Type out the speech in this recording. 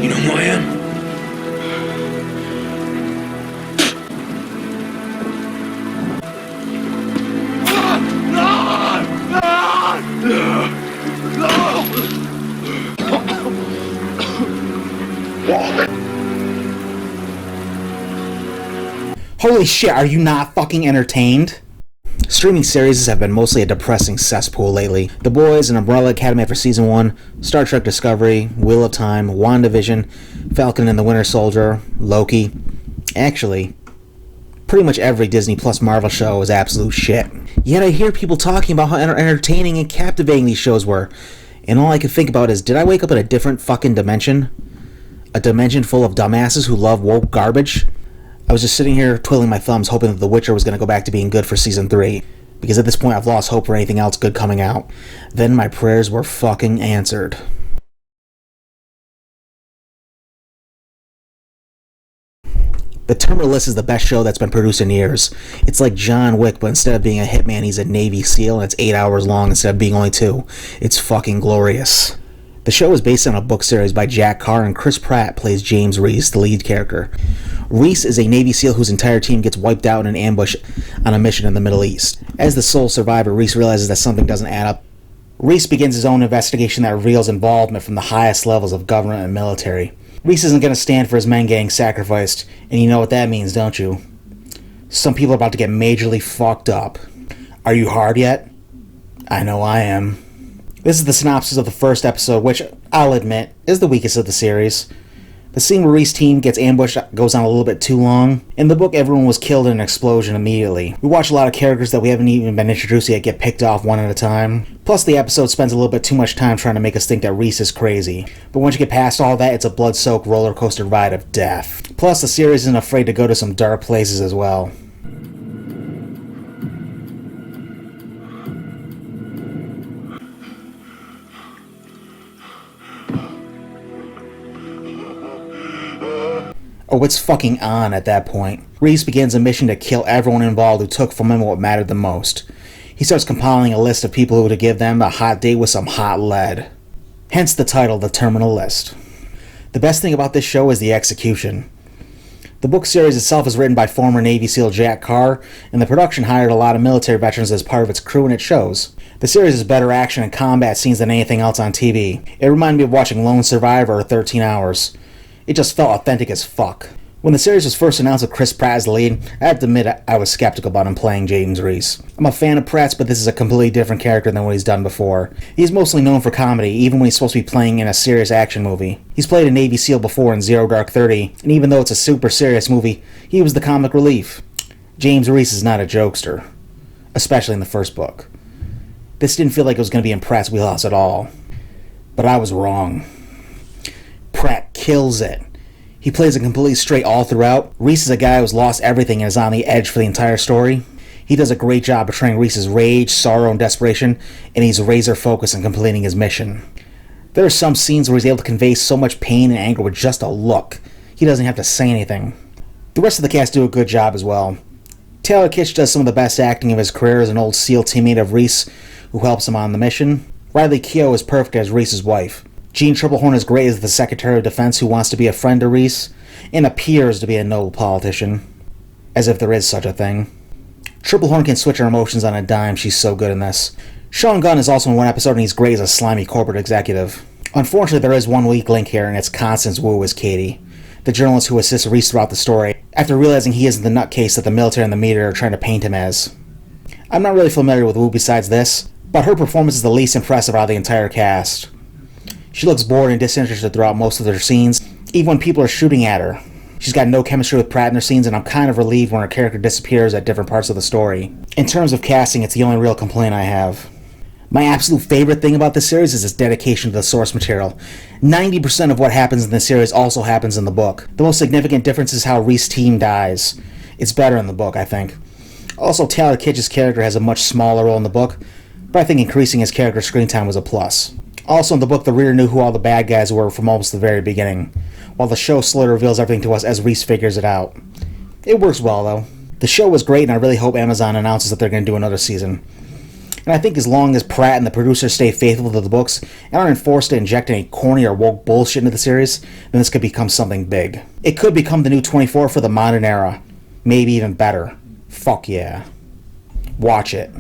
You know who I am? Holy shit, are you not fucking entertained? Streaming series have been mostly a depressing cesspool lately. The Boys and Umbrella Academy after Season 1, Star Trek Discovery, Wheel of Time, WandaVision, Falcon and the Winter Soldier, Loki. Actually, pretty much every Disney Plus Marvel show is absolute shit. Yet I hear people talking about how entertaining and captivating these shows were, and all I can think about is, did I wake up in a different fucking dimension? A dimension full of dumbasses who love woke garbage? I was just sitting here twiddling my thumbs hoping that The Witcher was going to go back to being good for Season 3, because at this point I've lost hope for anything else good coming out. Then my prayers were fucking answered. The Terminal List is the best show that's been produced in years. It's like John Wick, but instead of being a hitman, he's a Navy SEAL, and it's 8 hours long instead of being only 2. It's fucking glorious. The show is based on a book series by Jack Carr, and Chris Pratt plays James Reese, the lead character. Reese is a Navy SEAL whose entire team gets wiped out in an ambush on a mission in the Middle East. As the sole survivor, Reese realizes that something doesn't add up. Reese begins his own investigation that reveals involvement from the highest levels of government and military. Reese isn't going to stand for his men getting sacrificed, and you know what that means, don't you? Some people are about to get majorly fucked up. Are you hard yet? I know I am. This is the synopsis of the first episode, which, I'll admit, is the weakest of the series. The scene where Reese's team gets ambushed goes on a little bit too long. In the book, everyone was killed in an explosion immediately. We watch a lot of characters that we haven't even been introduced to yet get picked off one at a time. Plus, the episode spends a little bit too much time trying to make us think that Reese is crazy. But once you get past all that, it's a blood-soaked roller coaster ride of death. Plus, the series isn't afraid to go to some dark places as well. Oh, it's fucking on at that point. Reese begins a mission to kill everyone involved who took from him what mattered the most. He starts compiling a list of people who to give them a hot date with some hot lead. Hence the title, The Terminal List. The best thing about this show is the execution. The book series itself is written by former Navy SEAL Jack Carr, and the production hired a lot of military veterans as part of its crew, and it shows. The series is better action and combat scenes than anything else on TV. It reminded me of watching Lone Survivor or 13 Hours. It just felt authentic as fuck. When the series was first announced with Chris Pratt as the lead, I have to admit I was skeptical about him playing James Reese. I'm a fan of Pratt's, but this is a completely different character than what he's done before. He's mostly known for comedy, even when he's supposed to be playing in a serious action movie. He's played a Navy SEAL before in Zero Dark 30, and even though it's a super serious movie, he was the comic relief. James Reese is not a jokester, especially in the first book. This didn't feel like it was going to be in Pratt's wheelhouse at all. But I was wrong. Pratt kills it. He plays it completely straight all throughout. Reese is a guy who's lost everything and is on the edge for the entire story. He does a great job portraying Reese's rage, sorrow, and desperation, and he's razor focused on completing his mission. There are some scenes where he's able to convey so much pain and anger with just a look. He doesn't have to say anything. The rest of the cast do a good job as well. Taylor Kitsch does some of the best acting of his career as an old SEAL teammate of Reese who helps him on the mission. Riley Keough is perfect as Reese's wife. Gene Triplehorn is great as the Secretary of Defense who wants to be a friend to Reese and appears to be a noble politician. As if there is such a thing. Triplehorn can switch her emotions on a dime, she's so good in this. Sean Gunn is also in one episode and he's great as a slimy corporate executive. Unfortunately, there is one weak link here, and it's Constance Wu as Katie, the journalist who assists Reese throughout the story, after realizing he isn't the nutcase that the military and the media are trying to paint him as. I'm not really familiar with Wu besides this, but her performance is the least impressive out of the entire cast. She looks bored and disinterested throughout most of their scenes, even when people are shooting at her. She's got no chemistry with Pratt in their scenes, and I'm kind of relieved when her character disappears at different parts of the story. In terms of casting, it's the only real complaint I have. My absolute favorite thing about this series is its dedication to the source material. 90% of what happens in this series also happens in the book. The most significant difference is how Reese's team dies. It's better in the book, I think. Also, Taylor Kitsch's character has a much smaller role in the book, but I think increasing his character's screen time was a plus. Also in the book, the reader knew who all the bad guys were from almost the very beginning, while the show slowly reveals everything to us as Reese figures it out. It works well, though. The show was great, and I really hope Amazon announces that they're going to do another season. And I think as long as Pratt and the producers stay faithful to the books and aren't forced to inject any corny or woke bullshit into the series, then this could become something big. It could become the new 24 for the modern era. Maybe even better. Fuck yeah. Watch it.